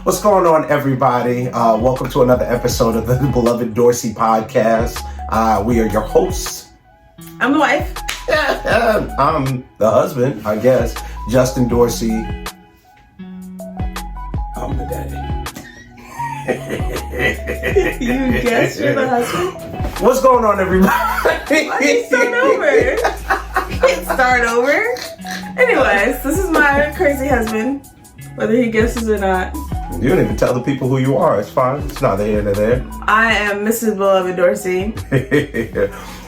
What's going on, everybody? Welcome to another episode of the beloved Dorsey podcast. We are your hosts. I'm the wife. I'm the husband, I guess. Justin Dorsey. I'm the daddy. You guess you're the husband? What's going on, everybody? Why are you starting over? Can't start over. Anyways, this is my crazy husband, whether he guesses or not. You don't even tell the people who you are. It's fine. It's not the end of there. I am Mrs. Beloved Dorsey.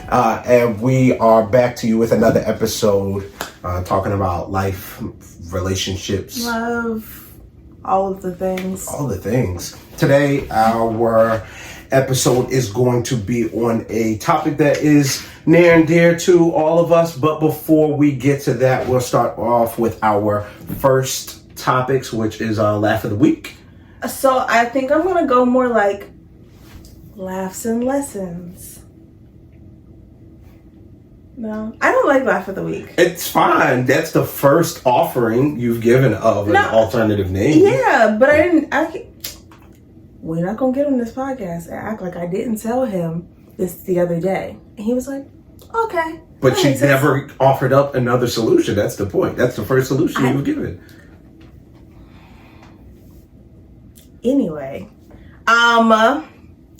And we are back to you with another episode talking about life, relationships. Love, all of the things. All the things. Today, our episode is going to be on a topic that is near and dear to all of us. But before we get to that, we'll start off with our first topics, which is Laugh of the Week. So I think I'm going to go more like laughs and lessons. No, I don't like Laugh of the Week. It's fine. That's the first offering you've given of an alternative name. Yeah, but we're not going to get on this podcast and act like I didn't tell him this the other day. And he was like, okay. But she never offered up another solution. That's the point. That's the first solution you've given. Anyway,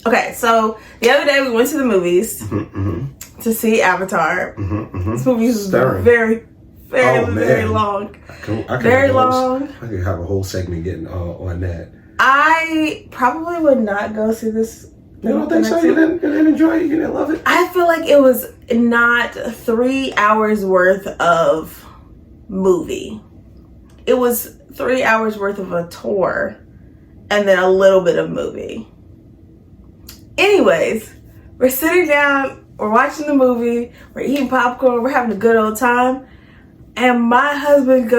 okay, so the other day we went to the movies to see Avatar. This movie was very long. Very long. I could have a whole segment getting on that. I probably would not go see this. You don't think so? You didn't enjoy it? You didn't love it? I feel like it was not 3 hours worth of movie. It was 3 hours worth of a tour. And then a little bit of movie. Anyways, we're sitting down, we're watching the movie, we're eating popcorn, we're having a good old time. And my husband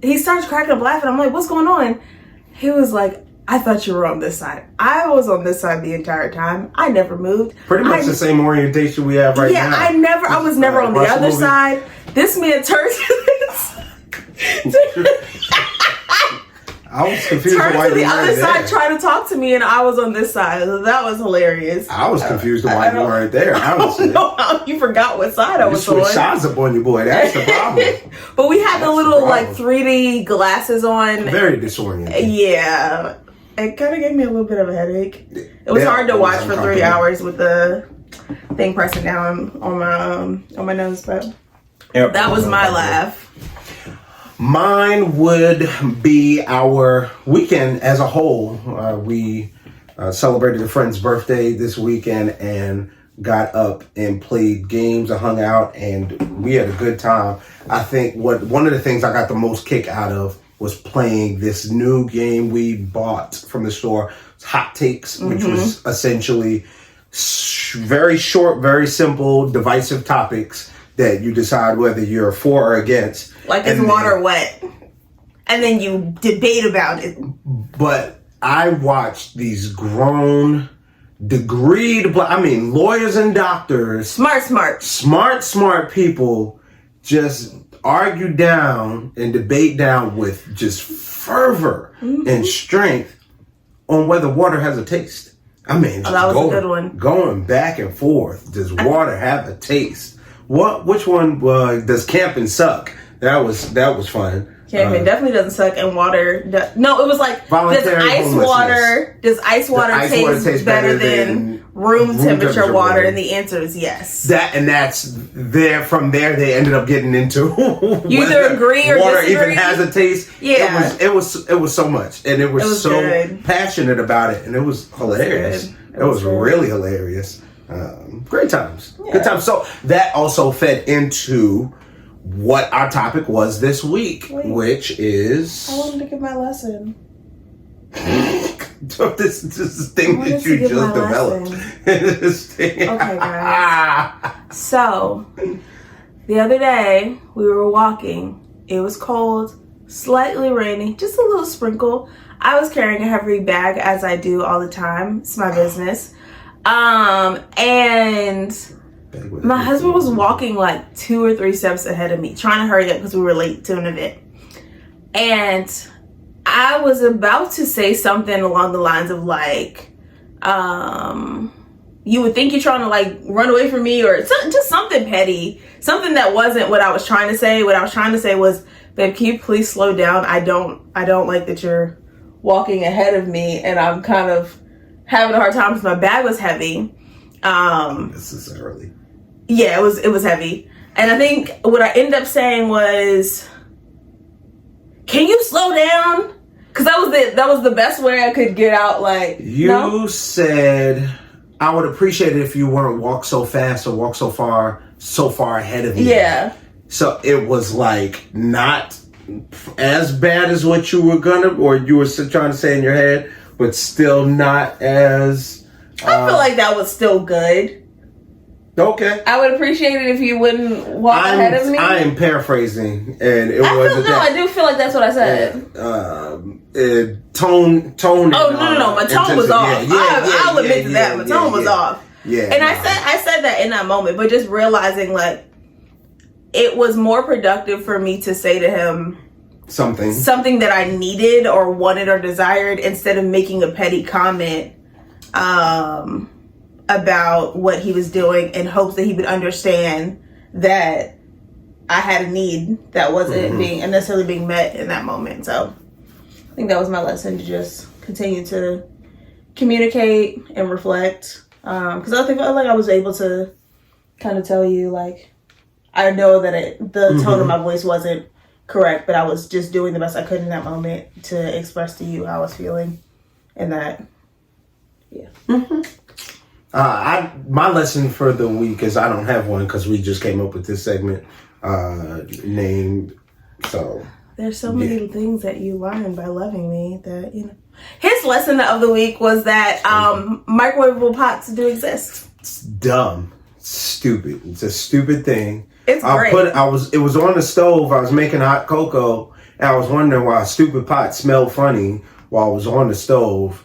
he starts cracking up laughing. I'm like, what's going on? He was like, I thought you were on this side. I was on this side the entire time. I never moved. Pretty much the same orientation we have right now. Yeah, I was never on the other side. This man turned to this. I was confused why you the other weren't side there. Trying to talk to me, and I was on this side. That was hilarious. I was confused why you weren't there. I don't know how you forgot what side I was on. You switched sides up on your boy. That's the problem. But we had the little 3D glasses on. Very disorienting. Yeah, it kind of gave me a little bit of a headache. It was hard to watch for 3 hours with the thing pressing down on my nose. But that was my laugh. Mine would be our weekend as a whole. We celebrated a friend's birthday this weekend and got up and played games and hung out, and we had a good time. I think one of the things I got the most kick out of was playing this new game we bought from the store, Hot Takes, which was essentially very short, very simple, divisive topics that you decide whether you're for or against. Like, is water wet? And then you debate about it. But I watched these grown, lawyers and doctors. Smart people just argue down and debate down with just fervor and strength on whether water has a taste. I mean, that was a good one. Going back and forth. Does water have a taste? Which one does camping suck? That was fun. Camping definitely doesn't suck, and water. No, it was like, does ice water taste better than room temperature water? And the answer is yes. From there they ended up getting into you either agree or water disagree. Even has a taste. Yeah, it was so much, and it was so good. Passionate about it, and it was hilarious. It was really hilarious. Great times. Yeah. Good times. So that also fed into what our topic was this week, which is... I wanted to give my lesson. this thing that you just developed. Okay, guys. So, the other day, we were walking. It was cold, slightly rainy, just a little sprinkle. I was carrying a heavy bag, as I do all the time. It's my business. And my husband was walking like 2 or 3 steps ahead of me, trying to hurry up because we were late to an event. And I was about to say something along the lines of like, you would think you're trying to like run away from me, or just something petty, something that wasn't what I was trying to say. What I was trying to say was, babe, can you please slow down? I don't like that you're walking ahead of me, and I'm kind of having a hard time because my bag was heavy. Necessarily. Yeah, it was heavy. And I think what I ended up saying was, can you slow down? Because that was the best way I could get out. Like, you said, I would appreciate it if you weren't walk so fast or walk so far ahead of me. Yeah. So it was like not as bad as what you were you were still trying to say in your head, but still not as. I feel like that was still good. Okay. I would appreciate it if you wouldn't walk ahead of me. I am paraphrasing, and it wasn't. No, I do feel like that's what I said. Tone. Oh no! My tone was off. I'll admit to that. My tone was off. Yeah. And I said that in that moment, but just realizing like it was more productive for me to say to him something that I needed or wanted or desired, instead of making a petty comment about what he was doing in hopes that he would understand that I had a need that wasn't necessarily being met in that moment. So I think that was my lesson, to just continue to communicate and reflect. Because I felt like I was able to kind of tell you, like, I know that the tone of my voice wasn't correct, but I was just doing the best I could in that moment to express to you how I was feeling, and that, yeah. My lesson for the week is, I don't have one because we just came up with this segment named. So there's so many things that you learn by loving me that, you know. His lesson of the week was that microwavable pots do exist. It's dumb, stupid. It's a stupid thing. It's great. It was on the stove. I was making hot cocoa, and I was wondering why a stupid pot smelled funny while I was on the stove.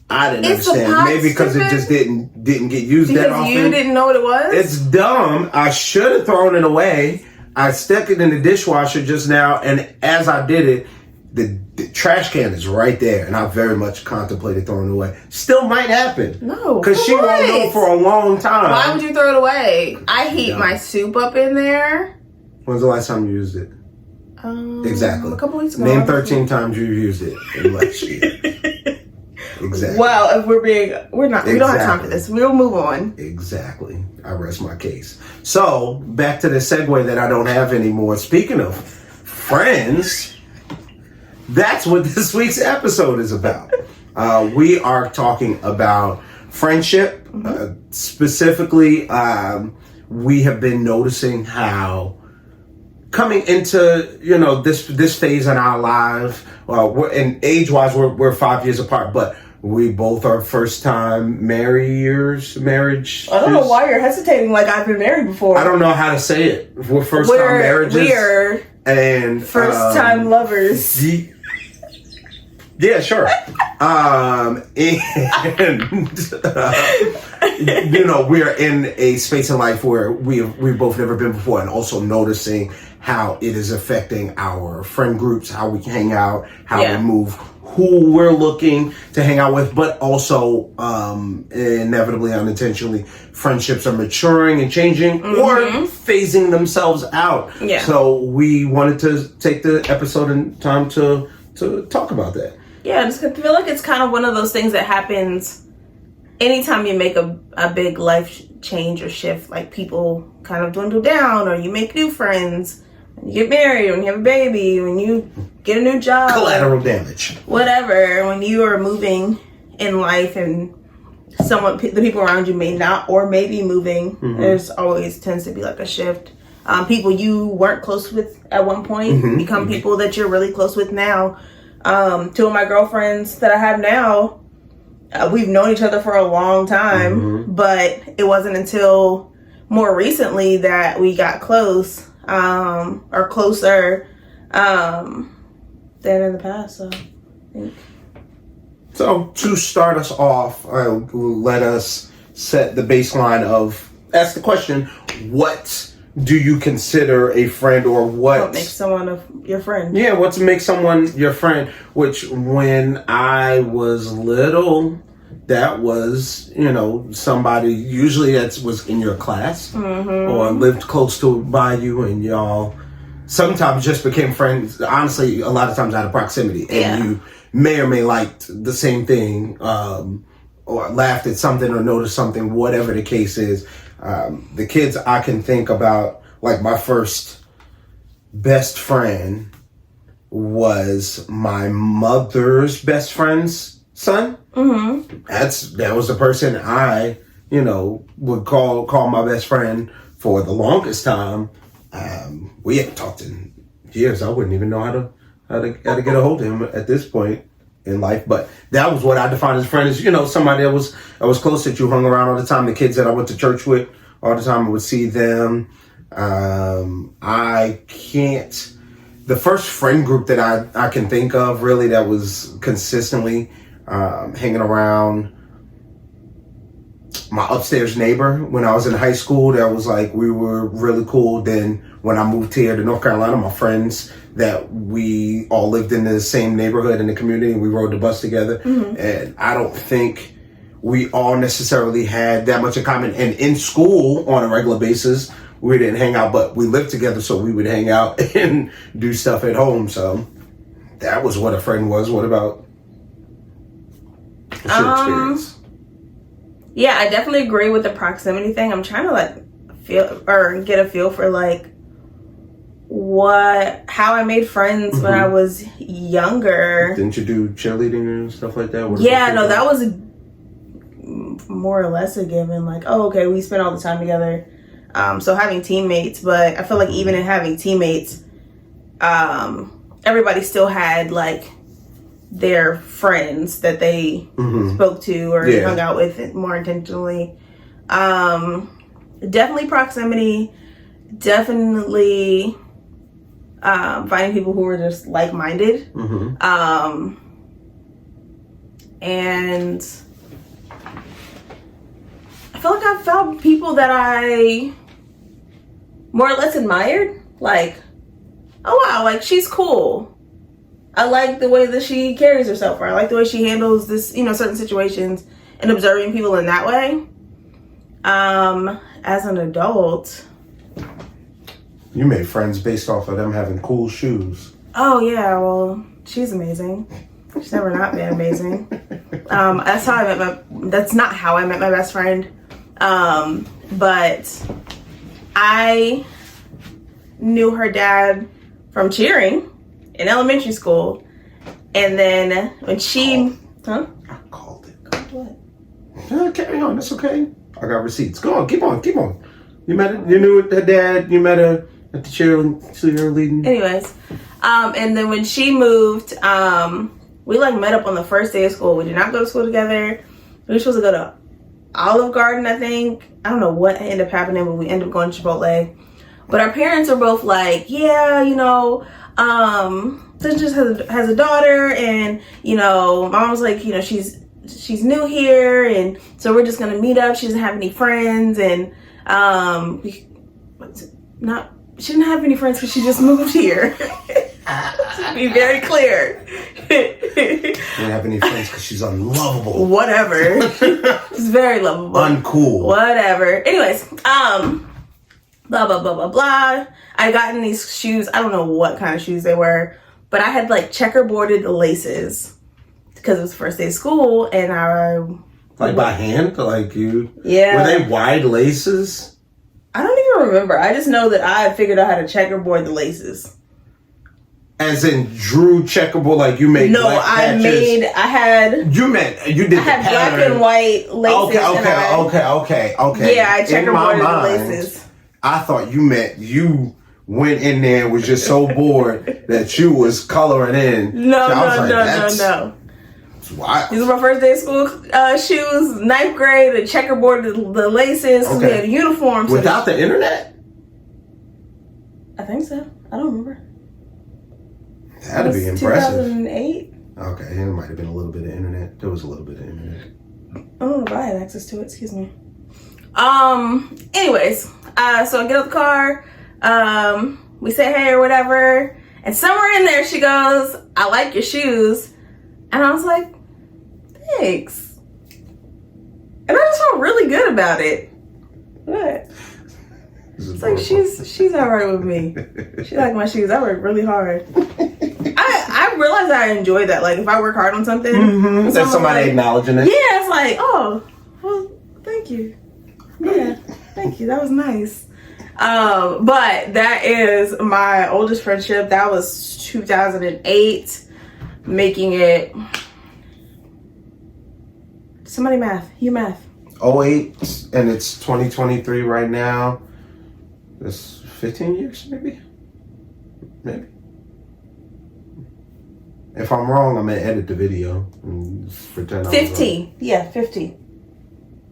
I didn't understand. Maybe because it just didn't get used that often. Because you didn't know what it was? It's dumb. I should have thrown it away. I stuck it in the dishwasher just now, and as I did it, the trash can is right there, and I very much contemplated throwing it away. Still might happen. No. Because she won't know for a long time. Why would you throw it away? I heat my soup up in there. When's the last time you used it? Exactly. A couple weeks ago. Name 13 times you've used it in last year. Exactly. Well, if we don't have time for this. We'll move on. Exactly. I rest my case. So, back to the segue that I don't have anymore. Speaking of friends, that's what this week's episode is about. We are talking about friendship. Specifically, we have been noticing how coming into, this phase in our lives, age-wise, we're 5 years apart, but we both are first-time marriage. I don't know why you're hesitating like I've been married before. I don't know how to say it. We're first-time marriages. We're and first-time lovers. Yeah, sure. We're in a space in life where we've both never been before, and also noticing how it is affecting our friend groups, how we hang out, how we move, who we're looking to hang out with, but also inevitably, unintentionally, friendships are maturing and changing or phasing themselves out. Yeah. So we wanted to take the episode in time to talk about that. Yeah, I just feel like it's kind of one of those things that happens anytime you make a big life change or shift. Like, people kind of dwindle down, or you make new friends, when you get married, when you have a baby, when you get a new job. Collateral damage. Whatever. When you are moving in life and the people around you may not or may be moving, there's always tends to be like a shift. People you weren't close with at one point become people that you're really close with now. Two of my girlfriends that I have now, we've known each other for a long time, but it wasn't until more recently that we got close, or closer, than in the past. So, I think. So to start us off, let us set the baseline of, ask the question, what do you consider a friend, or What makes someone your friend? Yeah, what makes someone your friend? Which, when I was little, that was, somebody usually that was in your class or lived close to by you, and y'all sometimes just became friends. Honestly, a lot of times out of proximity, and you may or may liked the same thing, or laughed at something or noticed something, whatever the case is. The kids I can think about, like my first best friend was my mother's best friend's son. Mm-hmm. That was the person I, would call my best friend for the longest time. We haven't talked in years. I wouldn't even know how to get a hold of him at this point in life. But that was what I defined as friend, is, somebody that was close, that you hung around all the time. The kids that I went to church with all the time, I would see them. The first friend group that I can think of really that was consistently hanging around my upstairs neighbor when I was in high school, that was like, we were really cool. Then when I moved here to North Carolina, my friends that we all lived in the same neighborhood in the community, and we rode the bus together. Mm-hmm. And I don't think we all necessarily had that much in common. And in school on a regular basis, we didn't hang out, but we lived together, so we would hang out and do stuff at home. So that was what a friend was. What about what's your experience? Yeah, I definitely agree with the proximity thing. I'm trying to get a feel for how I made friends when I was younger. Didn't you do cheerleading and stuff like that? That was more or less a given. We spent all the time together. So having teammates, but I feel like even in having teammates, everybody still had their friends that they spoke to or hung out with more intentionally. Definitely proximity. Definitely finding people who were just like-minded. And I feel like I found people that I more or less admired. Oh wow, she's cool. I like the way that she carries herself, or I like the way she handles this, certain situations, and observing people in that way. As an adult, you made friends based off of them having cool shoes. Oh yeah, well, she's amazing. She's never not been amazing. That's not how I met my best friend. But I knew her dad from cheering in elementary school, and then when she I called it. Called what? No, carry on. That's okay. I got receipts. Go on. Keep on. You knew her dad. You met her at the cheerleading. Anyways, and then when she moved, we met up on the first day of school. We did not go to school together. We were supposed to go to Olive Garden, I think. I don't know what ended up happening, but we ended up going to Chipotle. But our parents are both Sis just has a daughter, and mom was she's new here, and so we're just gonna meet up. She doesn't have any friends, and she didn't have any friends because she just moved here. To be very clear. Didn't have any friends because she's unlovable. Whatever. She's very lovable. Uncool. Whatever. Anyways, blah blah blah blah blah. I got in these shoes. I don't know what kind of shoes they were, but I had checkerboarded the laces because it was the first day of school, and I by hand, Yeah. Were they wide laces? I don't even remember. I just know that I figured out how to checkerboard the laces. As in drew checkerboard, you made No, black patches? You did I had black and white laces. Okay. Yeah, I checkerboarded the laces. I thought you meant you went in there and was just so bored that you was coloring in. No. It's wild. These were my first day of school shoes, 9th grade, and checkerboarded the laces because we had uniforms. Without the internet? I think so. I don't remember. That'd be impressive. 2008? Okay, it might have been a little bit of internet. There was a little bit of internet. I don't know if I had access to it, excuse me. Anyways, so I get out the car, we say hey or whatever, and somewhere in there she goes, I like your shoes. And I was like, thanks. And I just felt really good about it. What? It's like she's alright with me. She liked my shoes. I worked really hard. I realize I enjoy that. Like if I work hard on something, that's somebody acknowledging it. Yeah, it's like, oh, well, thank you. Yeah, thank you. That was nice. But that is my oldest friendship. That was 2008, making it. Somebody math. You math. 08, and it's 2023 right now. That's 15 years, maybe. If I'm wrong, I'm gonna edit the video and pretend I'm 15. Yeah, 15.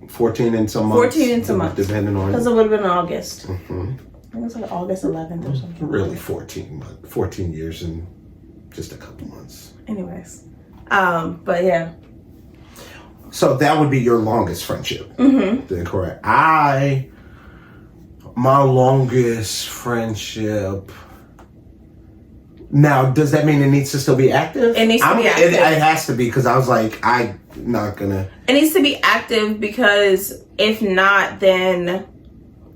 14 in some months. 14 in some months. Depending on. Because it would have been in August. Mm-hmm. I think it was like August 11th or something. Really 14, but 14 years and just a couple months. Anyways. But yeah. So that would be your longest friendship. Then correct. My longest friendship. Now, does that mean it needs to still be active? It needs to be active. It has to be, because I was like, I'm not gonna. It needs to be active, because if not, then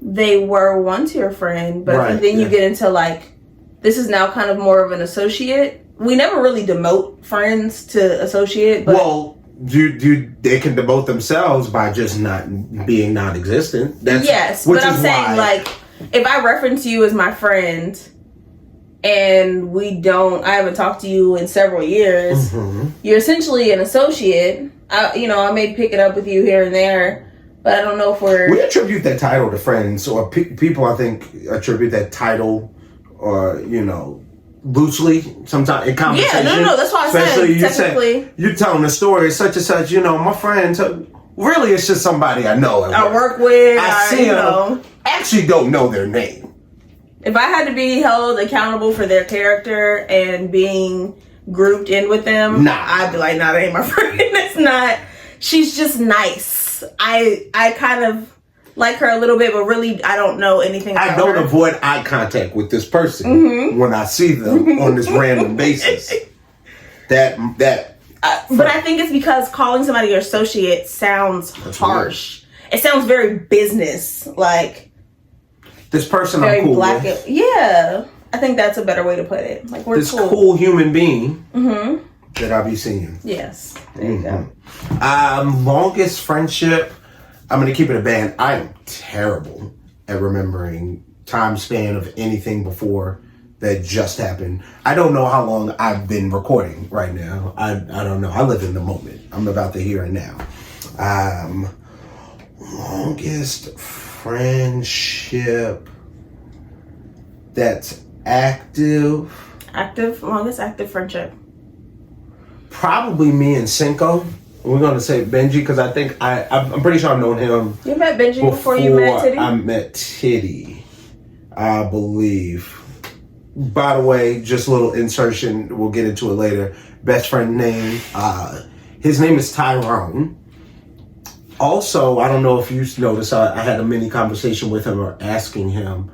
they were once your friend, but Right, then you get into like, this is now kind of more of an associate. We never really demote friends to associate, but Well, they can devote themselves by just not being non-existent. yes, but I'm saying like, if I reference you as my friend and I haven't talked to you in several years, you're essentially an associate. I may pick it up with you here and there, but I don't know if we attribute that title to friends, or people I think attribute that title, or loosely sometimes in conversation. Yeah, no, that's why I said technically. You're telling the story such and such. My friend. Really, it's just somebody I know. I work with. I see them. Actually, don't know their name. If I had to be held accountable for their character and being grouped in with them, I'd be like, nah, that ain't my friend. It's not. She's just nice. I kind of like her a little bit, but really I don't know anything about her. I don't avoid eye contact with this person when I see them on this random basis. But I think it's because calling somebody your associate sounds harsh. Weird. It sounds very business, like this person very I'm cool black. with. Yeah, I think that's a better way to put it. Like we're this cool human being Mm-hmm. that I'll be seeing. Yes. There you go. Longest friendship. I'm going to keep it a band. I'm terrible at remembering time span of anything before that just happened. I don't know how long I've been recording right now. I don't know. I live in the moment. I'm about the here and now. Longest friendship that's active. Longest active friendship. Probably me and Cinco. We're going to say Benji because I think I'm pretty sure I've known him. You met Benji before you met Titty? I met Titty, I believe. By the way, just a little insertion. We'll get into it later. Best friend name. His name is Tyrone. Also, I don't know if you noticed, I had a mini conversation with him or asking him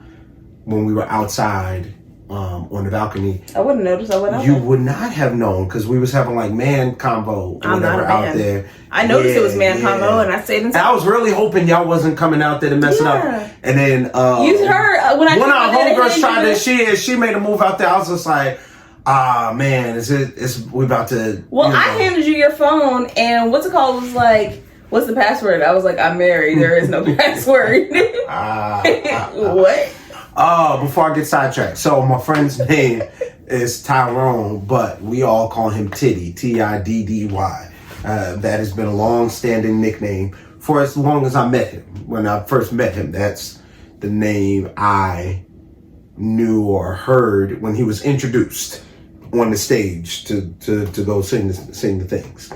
when we were outside on the balcony. I wouldn't notice. You would not have known because we was having like man convo or whatever out there. I noticed it was man convo, and I stayed inside. I was really hoping y'all wasn't coming out there to mess it up. And then you heard when our homegirls tried to she made a move out there. I was just like, man, we about to. Well, I handed you your phone, and what's it called was like, what's the password? I was like, I'm married. There is no password. What? Before I get sidetracked. So my friend's name is Tyrone, but we all call him Tiddy, Tiddy. That has been a long-standing nickname for as long as I met him. When I first met him, that's the name I knew or heard when he was introduced on the stage to go sing the things.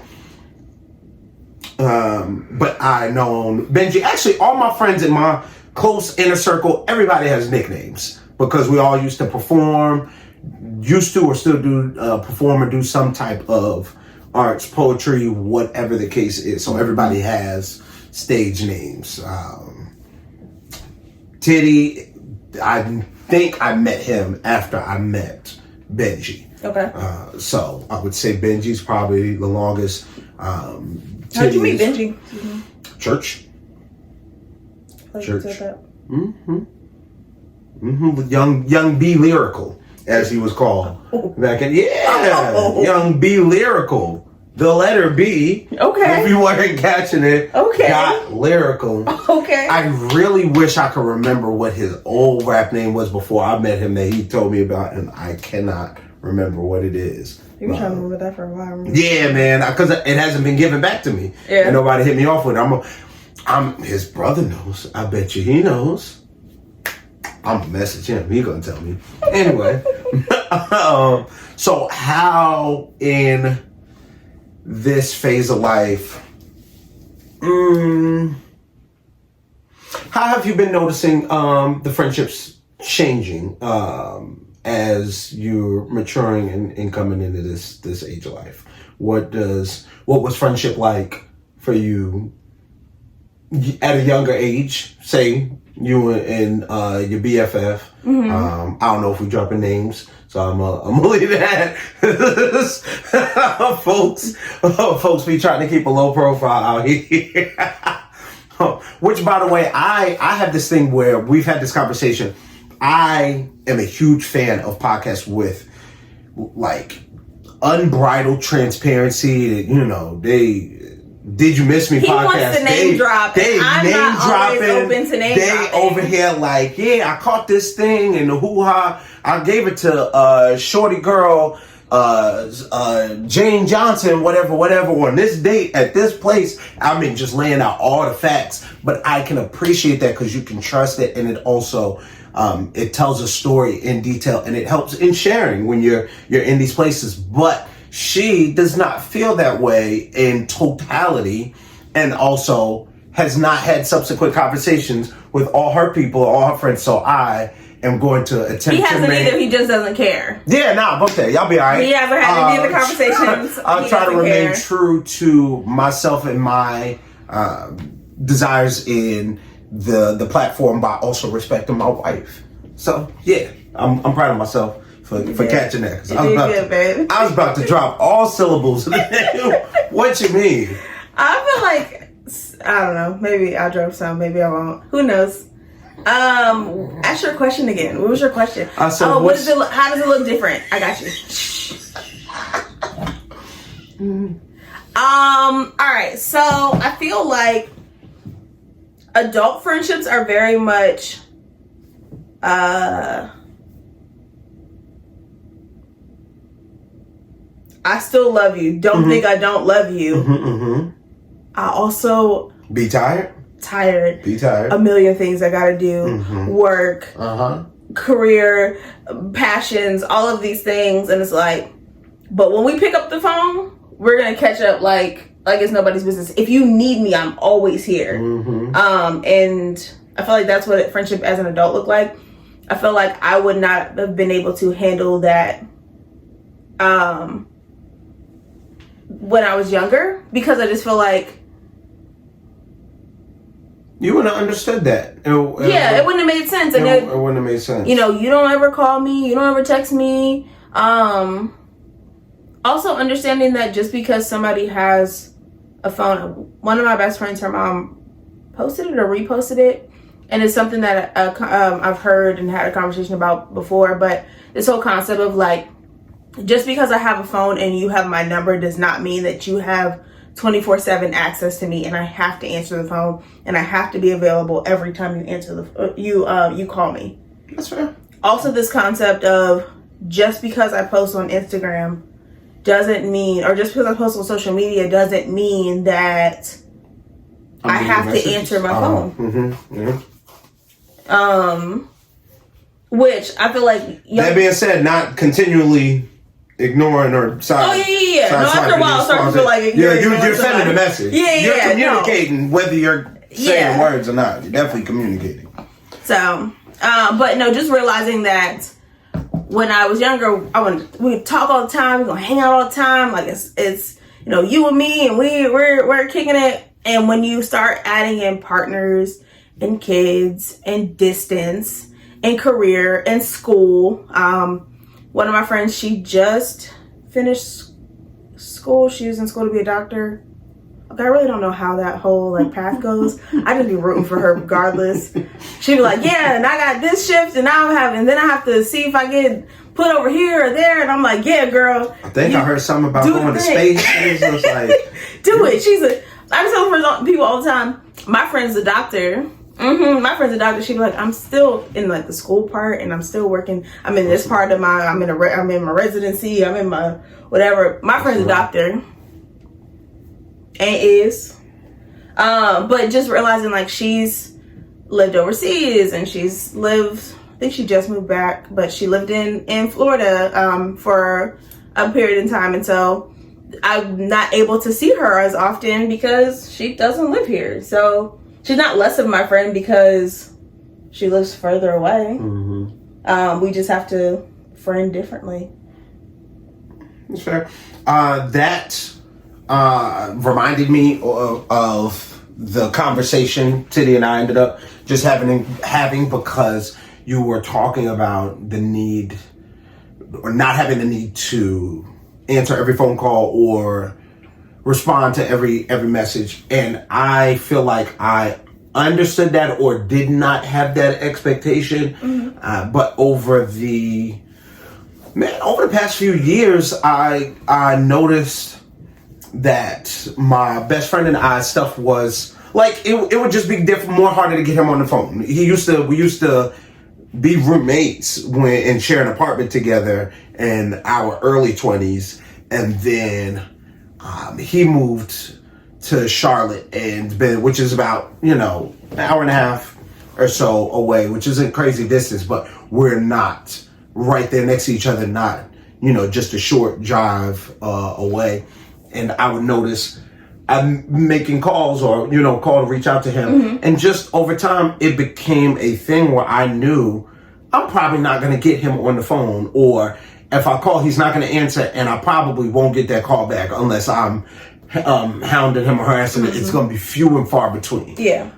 But I known Benji. Actually, all my friends in my close inner circle, everybody has nicknames because we all used to perform, or still do perform or do some type of arts, poetry, whatever the case is. So everybody has stage names. Titty, I think I met him after I met Benji. Okay. So I would say Benji's probably the longest. How'd you meet Benji? Church. Like Church. that. Young B Lyrical, as he was called back in. Yeah, Young B Lyrical. The letter B. Okay. If you weren't catching it. Okay. Got lyrical. Okay. I really wish I could remember what his old rap name was before I met him that he told me about, and I cannot remember what it is. You've been trying to remember that for a while. Yeah, man, because it hasn't been given back to me. Yeah. And nobody hit me off with it. I'm his brother knows. I bet you he knows. I'm gonna message him. He gonna tell me. Anyway, so how in this phase of life, how have you been noticing the friendships changing as you're maturing and coming into this age of life? What was friendship like for you at a younger age? Say you and your BFF. I don't know if we're dropping names, so I'm gonna leave that. folks be trying to keep a low profile out here. Which, by the way, I have this thing where we've had this conversation. I am a huge fan of podcasts with like unbridled transparency. You know, Did You Miss Me he podcast. Wants to name drop. I'm name not dropping. always open to name dropping. They over here like, yeah, I caught this thing and the hoo-ha. I gave it to shorty girl, Jane Johnson, whatever, on this date at this place. I mean, just laying out all the facts. But I can appreciate that because you can trust it, and it also it tells a story in detail, and it helps in sharing when you're in these places. But she does not feel that way in totality, and also has not had subsequent conversations with all her people, all her friends. So I am going to attempt to He hasn't either. He just doesn't care. Yeah, nah, okay, y'all be all right. He hasn't had any of the conversations. I'll try to remain true to myself and my desires in the platform, by also respecting my wife. So yeah, I'm proud of myself for catching that, because I was about to drop all syllables. What you mean? I feel like, I don't know, maybe I'll drop some, maybe I won't, who knows. Ask your question again. What was your question? How does it look different? I got you. All right, so I feel like adult friendships are very much I still love you. Don't think I don't love you. I also be tired. Be tired. A million things I gotta do. Work. Career. Passions. All of these things. And it's like, but when we pick up the phone, we're gonna catch up like it's nobody's business. If you need me, I'm always here. And I feel like that's what friendship as an adult looked like. I feel like I would not have been able to handle that when I was younger, because I just feel like you wouldn't have understood that. It wouldn't have made sense. And it wouldn't have made sense. You know, you don't ever call me, you don't ever text me. Also understanding that just because somebody has a phone, one of my best friends, her mom posted it or reposted it, and it's something that I've heard and had a conversation about before. But this whole concept of like, just because I have a phone and you have my number does not mean that you have 24/7 access to me, and I have to answer the phone and I have to be available every time you answer you call me. That's fair. Also, this concept of just because I post on Instagram doesn't mean, or just because I post on social media doesn't mean that I have to answer my phone. Which I feel like. That being said, not continually ignoring or no, after a while, it starts to feel like you're sending a message. You're communicating, whether you're saying words or not. You're definitely communicating. So, but no, just realizing that when I was younger, we would talk all the time. We're gonna hang out all the time. Like it's you and me, and we're kicking it. And when you start adding in partners and kids and distance and career and school. One of my friends, she just finished school. She was in school to be a doctor. Okay, I really don't know how that whole like path goes. I just be rooting for her regardless. She'd be like, yeah, and I got this shift, and then I have to see if I get put over here or there, and I'm like, yeah, girl. I think I heard something about going to space. So it's like, do it. I tell people all the time. My friend's a doctor. My friend's a doctor. She'd be like, I'm still in like the school part, and I'm still working. I'm in this part of I'm in my residency. I'm in my whatever. My friend's a doctor. And is, but just realizing like she's lived overseas and she's lived, I think she just moved back, but she lived in Florida for a period of time, and so I'm not able to see her as often because she doesn't live here. So she's not less of my friend because she lives further away. We just have to friend differently. That's fair. That reminded me of the conversation Tiddy and I ended up just having because you were talking about the need or not having the need to answer every phone call or respond to every message. And I feel like I understood that or did not have that expectation. But over the past few years, I noticed that my best friend and I stuff was like it would just be more harder to get him on the phone. We used to be roommates and share an apartment together in our early 20s, and then he moved to Charlotte which is about an hour and a half or so away, which isn't crazy distance, but we're not right there next to each other, not just a short drive away. And I would notice I'm making calls or, call to reach out to him. And just over time, it became a thing where I knew I'm probably not going to get him on the phone. Or if I call, he's not going to answer. And I probably won't get that call back unless I'm hounding him or harassing him. It's going to be few and far between. Yeah.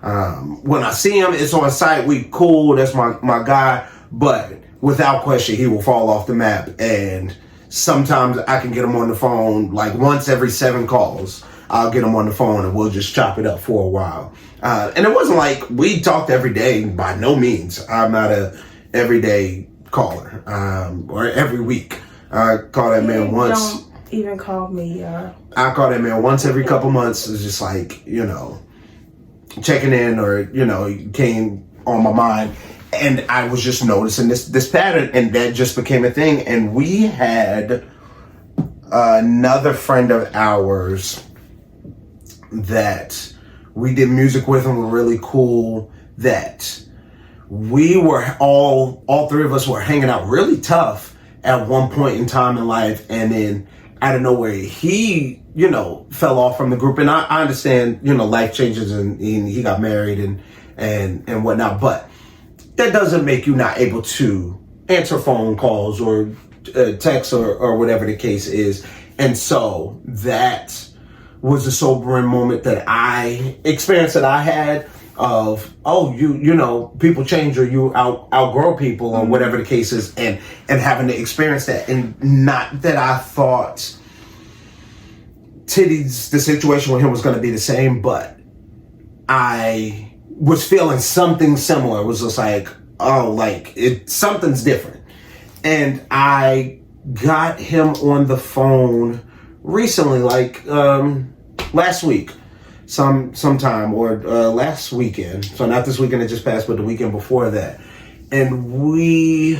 When I see him, it's on site. We cool. That's my guy. But without question, he will fall off the map. And sometimes I can get him on the phone, like once every 7 calls, I'll get him on the phone and we'll just chop it up for a while. And it wasn't like we talked every day, by no means. I'm not a everyday caller, or every week. I call that man once. Don't even call me. I call that man once every couple months. It's just like, checking in or, came on my mind. And I was just noticing this pattern, and that just became a thing. And we had another friend of ours that we did music with and were really cool, that we were all 3 of us were hanging out really tough at one point in time in life. And then out of nowhere, he, fell off from the group. And I understand, life changes and he got married and whatnot. But that doesn't make you not able to answer phone calls or texts or whatever the case is. And so that was a sobering moment that I experienced, that I had of, people change or you outgrow people or whatever the case is, and having to experience that. And not that I thought the situation with him was going to be the same, but I was feeling something similar. It was just like, something's different. And I got him on the phone recently, last week, sometime, or last weekend. So not this weekend that just passed, but the weekend before that. And we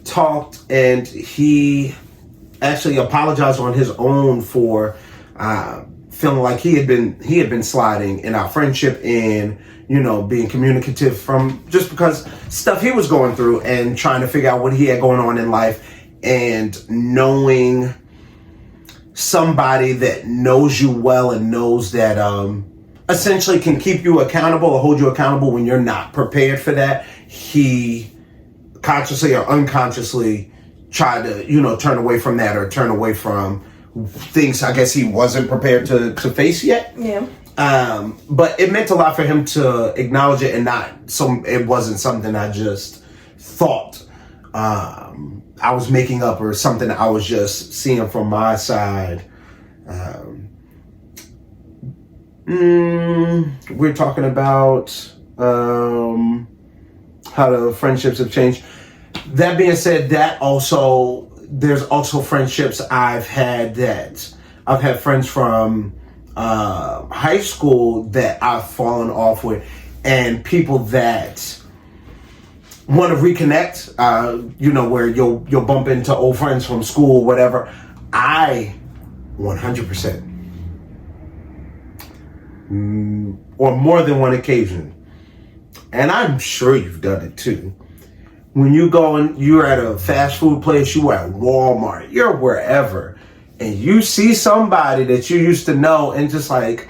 talked, and he actually apologized on his own for feeling like he had been sliding in our friendship and being communicative from just because stuff he was going through and trying to figure out what he had going on in life, and knowing somebody that knows you well and knows that essentially can keep you accountable or hold you accountable when you're not prepared for that. He consciously or unconsciously tried to turn away from that or turn away from things I guess he wasn't prepared to face yet. Yeah. But it meant a lot for him to acknowledge it, and it wasn't something I just thought I was making up, or something I was just seeing from my side. We're talking about how the friendships have changed. That being said, there's also friendships I've had friends from high school that I've fallen off with, and people that want to reconnect, where you'll bump into old friends from school, whatever. I 100%, or more than one occasion, and I'm sure you've done it too. When you go and you're at a fast food place, you're at Walmart, you're wherever, and you see somebody that you used to know, and just like,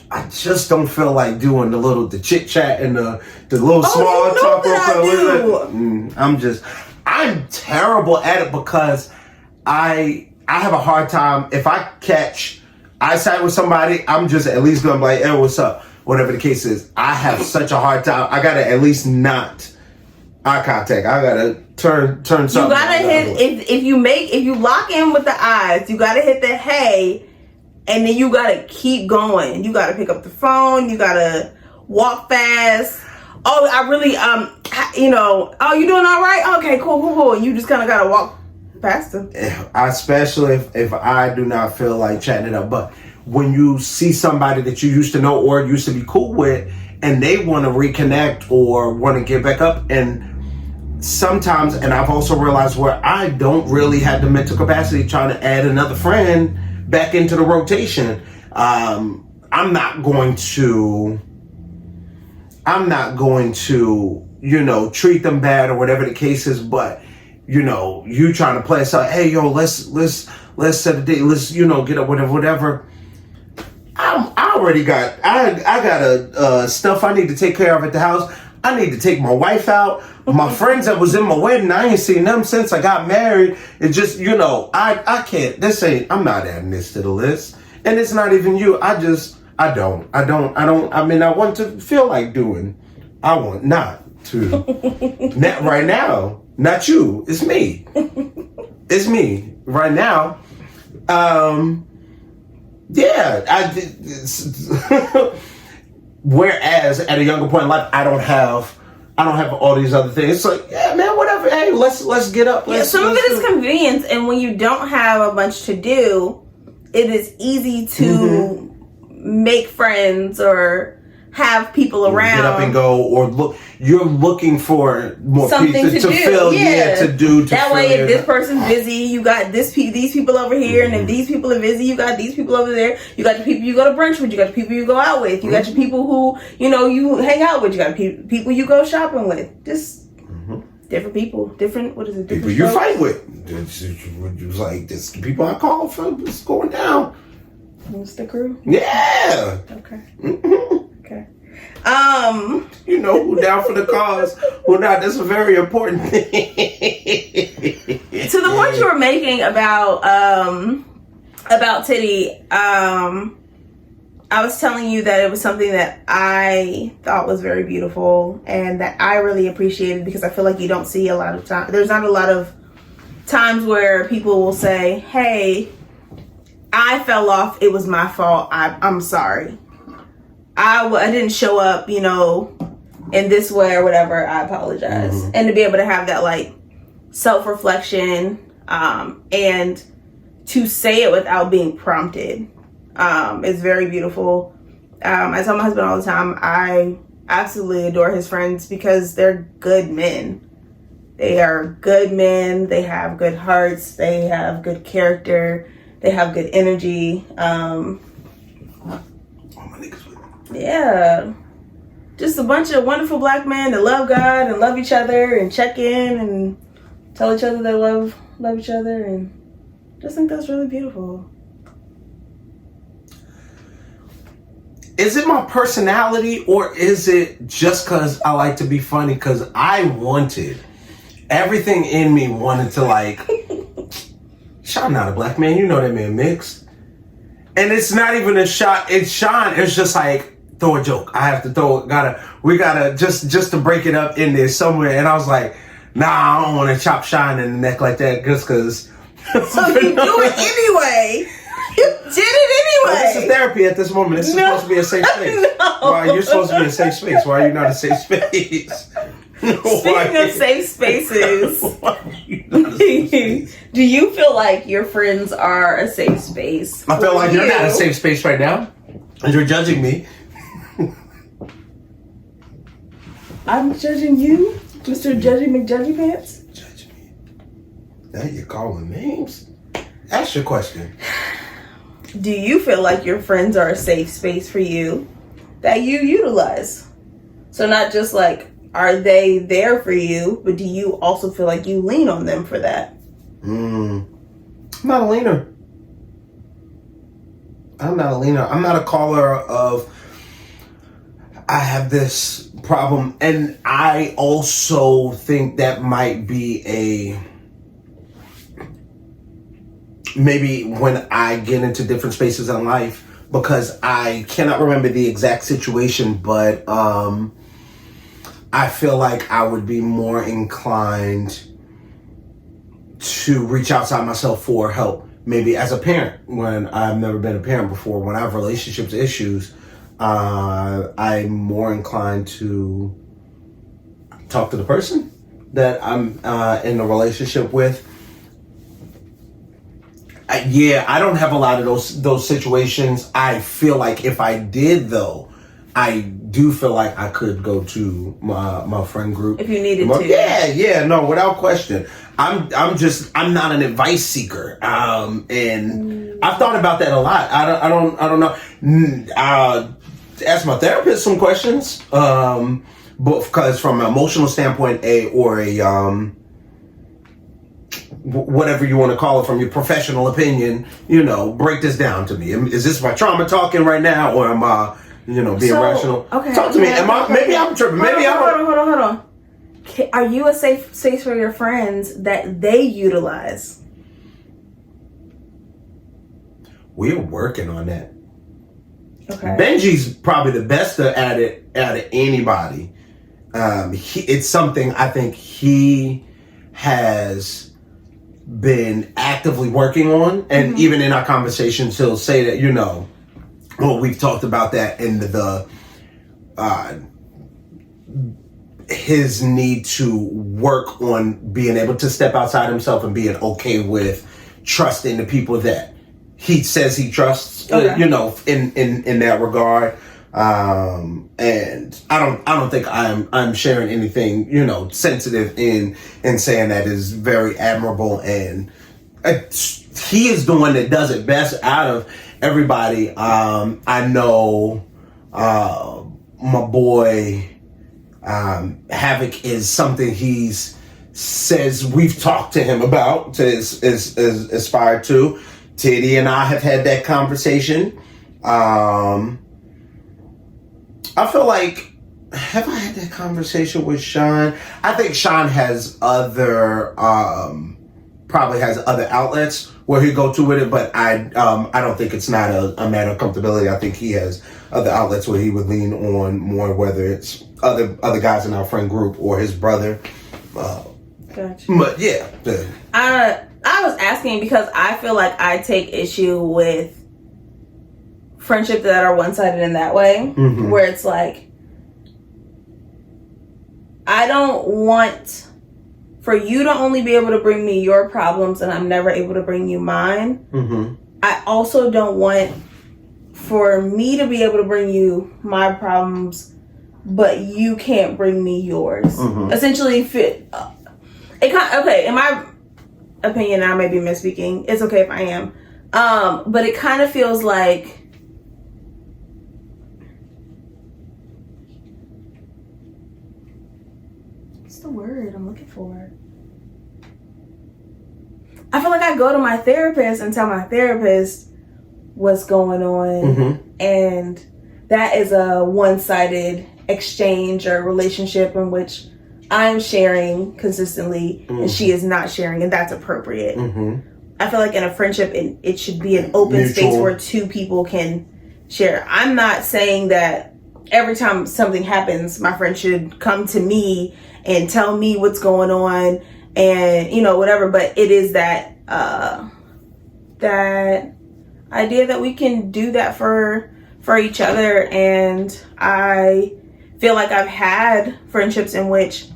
I just don't feel like doing the chit chat and the little small talk. I'm terrible at it, because I have a hard time if I catch eyesight with somebody. I'm just at least gonna be like, hey, what's up? Whatever the case is, I have such a hard time. I gotta at least not eye contact. I gotta turn something. You gotta hit if you lock in with the eyes, you gotta hit the hey, and then you gotta keep going. You gotta pick up the phone. You gotta walk fast. Oh, I really oh, you doing all right? Okay, cool. You just kind of gotta walk faster. Especially if I do not feel like chatting it up. But when you see somebody that you used to know or used to be cool with, and they want to reconnect or want to get back up, and sometimes, and I've also realized where I don't really have the mental capacity trying to add another friend back into the rotation. I'm not going to, treat them bad or whatever the case is, but you trying to play, so hey, yo, let's set a date, let's, get up, whatever. I got stuff I need to take care of at the house. I need to take my wife out. My friends that was in my wedding, I ain't seen them since I got married. It's just, I can't, I'm not adding this to the list. And it's not even you. I want to feel like doing. I want not to. Right now, not you. It's me. It's me right now. Whereas at a younger point in life, I don't have all these other things. It's like, yeah, man, whatever. Hey, let's get up. Some of it is convenience, and when you don't have a bunch to do, it is easy to make friends or have people around. Get up and go, or look. You're looking for more something to fill. To do. That way, if this person's busy, you got these people over here, and if these people are busy, you got these people over there. You got the people you go to brunch with. You got the people you go out with. You got your people who you hang out with. You got people you go shopping with. Just different people, different. What is it? People you fight with. It's like this. The people I call for. It's going down. What's the crew? Yeah. Okay. Okay. Who down for the cause, who not. That's a very important thing. To the point you were making about Titty, I was telling you that it was something that I thought was very beautiful and that I really appreciated, because I feel like you don't see a lot of time. There's not a lot of times where people will say, hey, I fell off. It was my fault. I'm sorry. I didn't show up, in this way or whatever. I apologize. And to be able to have that self-reflection, and to say it without being prompted, is very beautiful. I tell my husband all the time, I absolutely adore his friends because they're good men. They are good men. They have good hearts. They have good character. They have good energy. Yeah. Just a bunch of wonderful black men that love God and love each other and check in and tell each other they love each other, and just think that's really beautiful. Is it my personality, or is it just because I like to be funny? Because everything in me wanted to Sean not a black man. You know that man mixed. And it's not even a shot. It's Sean. It's just like, throw a joke. I have to throw it. We gotta just to break it up in there somewhere. And I was like, nah, I don't want to chop Sean in the neck like that just because. So you do it anyway. You did it anyway. Well, this is therapy at this moment. This is supposed to be a safe space. No. Why you're supposed to be a safe space? Why are you not a safe space? Speaking of safe spaces, Why are you not a safe space? do you feel like your friends are a safe space? I feel like for you're not a you? safe space right now, and you're judging me. I'm judging you, Mr. Judgy McJudgy Pants. Judge me. Now you're calling names. Ask your question. Do you feel like your friends are a safe space for you that you utilize? So not just like, are they there for you, but do you also feel like you lean on them for that? I'm not a leaner. I'm not a caller of, I have this problem. And I also think that might be maybe when I get into different spaces in life, because I cannot remember the exact situation, but I feel like I would be more inclined to reach outside myself for help. Maybe as a parent, when I've never been a parent before, when I have relationships issues, I'm more inclined to talk to the person that I'm in a relationship with. I don't have a lot of those situations. I feel like if I did, though, I do feel like I could go to my friend group If you needed to. Yeah, no, without question. I'm not an advice seeker, and I've thought about that a lot. I don't know. Ask my therapist some questions, but because from an emotional standpoint, whatever you want to call it, from your professional opinion, break this down to me. Is this my trauma talking right now, or am I, being rational? Okay, talk to me. Maybe I'm tripping. Maybe I'm. Hold on. Are you a safe space for your friends that they utilize? We're working on that. Okay. Benji's probably the best at it out of anybody. It's something I think he has been actively working on, and even in our conversations, he'll say that well, we've talked about that in the his need to work on being able to step outside himself and being okay with trusting the people that he says he trusts, in that regard. And I don't think I'm sharing anything, sensitive in saying that is very admirable. And he is the one that does it best out of everybody. I know, my boy, Havoc is something says we've talked to him about, is aspired to. Teddy and I have had that conversation. I feel like, have I had that conversation with Sean? I think Sean has probably has other outlets where he go to with it, but I don't think it's not a matter of comfortability. I think he has other outlets where he would lean on more, whether it's other guys in our friend group or his brother. Gotcha. But yeah. I was asking because I feel like I take issue with friendships that are one-sided in that way, where it's like, I don't want for you to only be able to bring me your problems and I'm never able to bring you mine. I also don't want for me to be able to bring you my problems, but you can't bring me yours. Essentially, okay, in my opinion, I may be misspeaking. It's okay if I am. But it kind of feels like, what's the word I'm looking for? I feel like I go to my therapist and tell my therapist what's going on, and that is a one-sided exchange or relationship in which I'm sharing consistently and she is not sharing, and that's appropriate. I feel like in a friendship, it should be an open Mutual. space where two people can share. I'm not saying that every time something happens, my friend should come to me and tell me what's going on and, you know, whatever. But it is that, that idea that we can do that for each other. And I feel like I've had friendships in which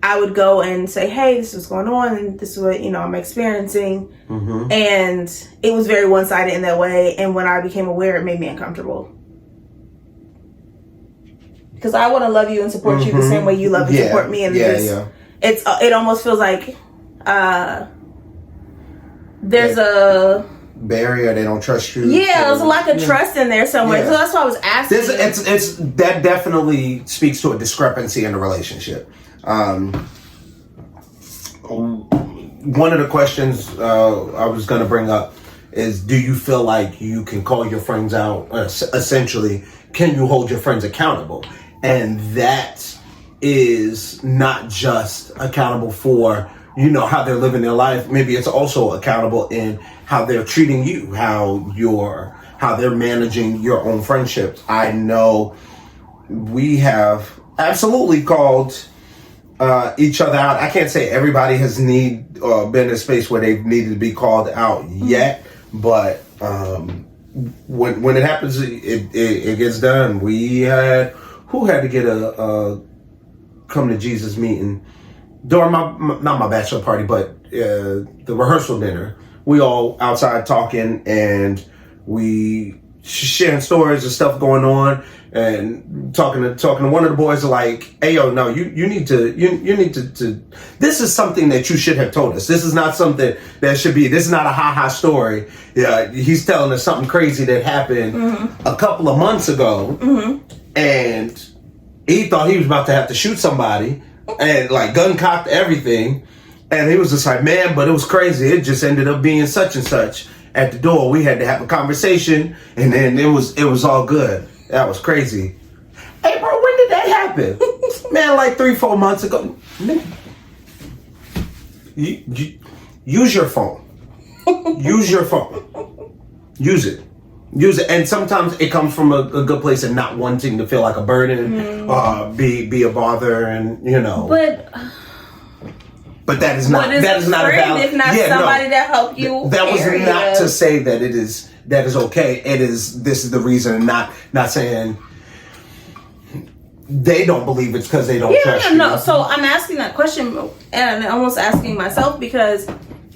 I would go and say, hey, this is going on and this is what, you know, I'm experiencing. Mm-hmm. And it was very one-sided in that way. And when I became aware, it made me uncomfortable. Because I want to love you and support you the same way you love and support me. And it almost feels like there's a barrier. They don't trust you. Yeah, there's a lack of trust in there somewhere. Yeah. So that's why I was asking. It's that definitely speaks to a discrepancy in the relationship. One of the questions I was going to bring up is, do you feel like you can call your friends out? Essentially, can you hold your friends accountable? And that is not just accountable for, you know, how they're living their life. Maybe it's also accountable in how they're treating you, how they're managing your own friendships. I know we have absolutely called each other out. I can't say everybody has been in a space where they've needed to be called out yet, but when it happens, it gets done. Who had to get a come to Jesus meeting during not my bachelor party, but the rehearsal dinner. We all outside talking and we sharing stories and stuff going on, and talking to one of the boys, like, hey, yo, no, you need to this is something that you should have told us. This is not something that should be, this is not a ha-ha story. Yeah, he's telling us something crazy that happened a couple of months ago, and he thought he was about to have to shoot somebody, and like gun cocked everything, and he was just like, man, but it was crazy. It just ended up being such and such. At the door, we had to have a conversation, and then it was all good. That was crazy. Hey, bro, when did that happen? Man, like 3-4 months ago. Use your phone. Use your phone. Use it. And sometimes it comes from a good place and not wanting to feel like a burden, be a bother, and you know. But that is not a valid. If not somebody that helped you. That was not to say that that is okay. This is the reason, not saying they don't believe it's because they don't trust you. No. So I'm asking that question and almost asking myself, because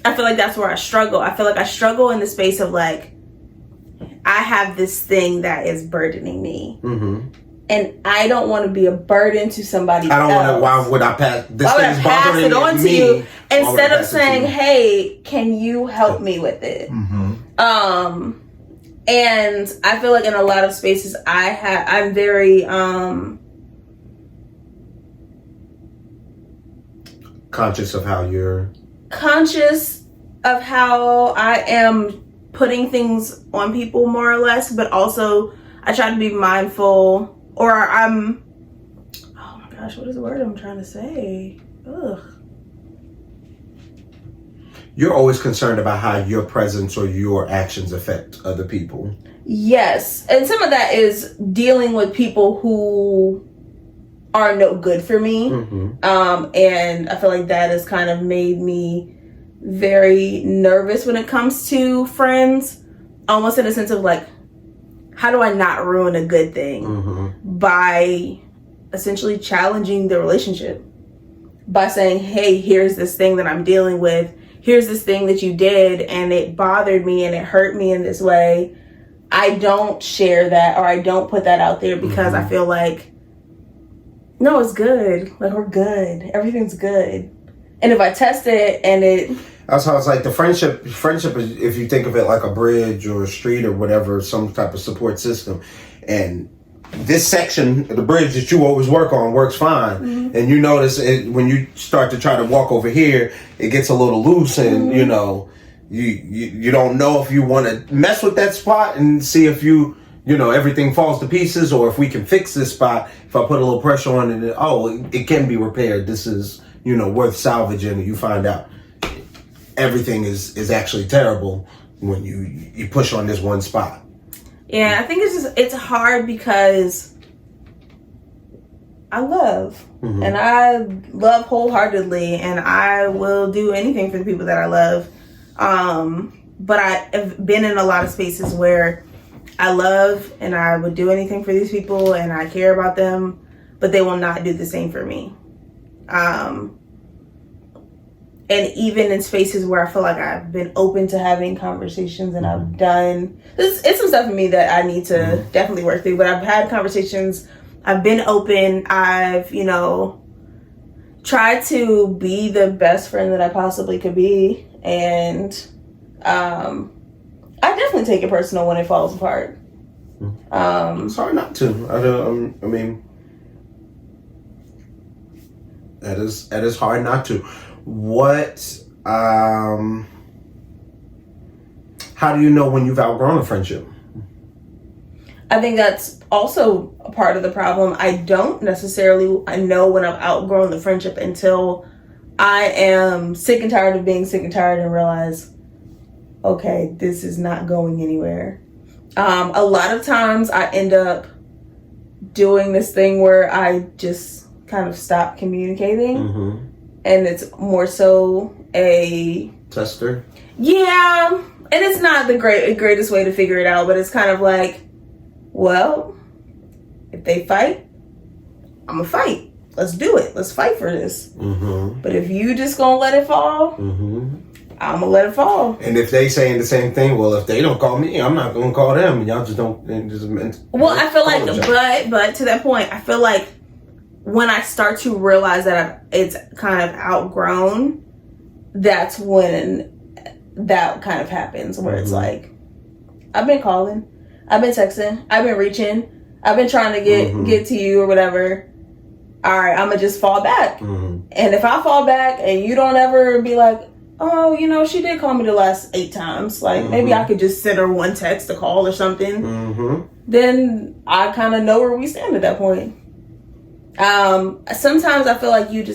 I feel like that's where I struggle. I feel like I struggle in the space of like, I have this thing that is burdening me. And I don't want to be a burden to somebody else. I don't want to. Why would I pass this? Why would I pass it on to you instead of saying, "Hey, can you help me with it?" And I feel like in a lot of spaces, I'm very conscious of how I am putting things on people, more or less, but also I try to be mindful. Or oh my gosh, what is the word I'm trying to say? Ugh. You're always concerned about how your presence or your actions affect other people. Yes. And some of that is dealing with people who are no good for me. And I feel like that has kind of made me very nervous when it comes to friends, almost in a sense of like, how do I not ruin a good thing by essentially challenging the relationship? By saying, hey, here's this thing that I'm dealing with. Here's this thing that you did and it bothered me and it hurt me in this way. I don't share that, or I don't put that out there because I feel like, no, it's good. Like, we're good. Everything's good. And if I test it and it... That's how it's like the friendship is, if you think of it like a bridge or a street or whatever, some type of support system. And this section of the bridge that you always work on works fine. And you notice it, when you start to try to walk over here, it gets a little loose, and you know, you don't know if you want to mess with that spot and see if everything falls to pieces, or if we can fix this spot. If I put a little pressure on it, it can be repaired. This is, worth salvaging. And you find out everything is actually terrible when you push on this one spot. Yeah, I think it's hard because I love, and I love wholeheartedly, and I will do anything for the people that I love. But I have been in a lot of spaces where I love and I would do anything for these people and I care about them, but they will not do the same for me. And even in spaces where I feel like I've been open to having conversations and I've done, it's some stuff in me that I need to definitely work through, but I've had conversations, I've been open, I've, tried to be the best friend that I possibly could be. And I definitely take it personal when it falls apart. It's hard not to. I mean, that is hard not to. What? How do you know when you've outgrown a friendship? I think that's also a part of the problem. I don't necessarily know when I've outgrown the friendship until I am sick and tired of being sick and tired and realize, okay, this is not going anywhere. A lot of times I end up doing this thing where I just kind of stop communicating. And it's more so a tester. Yeah, and it's not the greatest way to figure it out, but it's kind of like, well, if they fight, I'm gonna fight. Let's do it. Let's fight for this. But if you just gonna let it fall, I'm gonna let it fall. And if they saying the same thing, well, if they don't call me, I'm not gonna call them. Y'all just don't. Well, I feel like, but to that point, I feel like when I start to realize that it's kind of outgrown, that's when that kind of happens, where it's like, I've been calling, I've been texting, I've been reaching, I've been trying to get to you or whatever. All right, I'm gonna just fall back. And if I fall back and you don't ever be like, oh, she did call me the last 8 times, like maybe I could just send her one text, a call or something, then I kind of know where we stand at that point. Sometimes I feel like it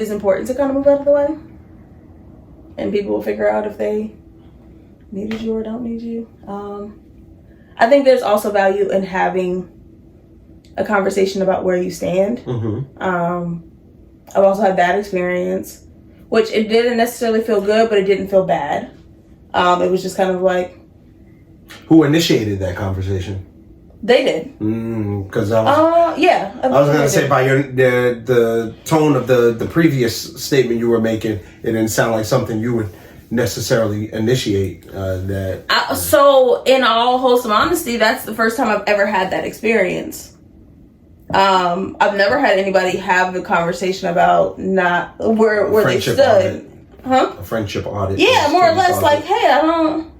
is important to kind of move out of the way, and people will figure out if they needed you or don't need you. I think there's also value in having a conversation about where you stand. I've also had that experience, which it didn't necessarily feel good, but it didn't feel bad. It was just kind of like, who initiated that conversation? They did. Because I was going to say, by the tone of the previous statement you were making, it didn't sound like something you would necessarily initiate. So in all wholesome honesty, that's the first time I've ever had that experience. I've never had anybody have the conversation about not where they stood. Audit. A friendship audit. Yeah, more or less like, hey, I don't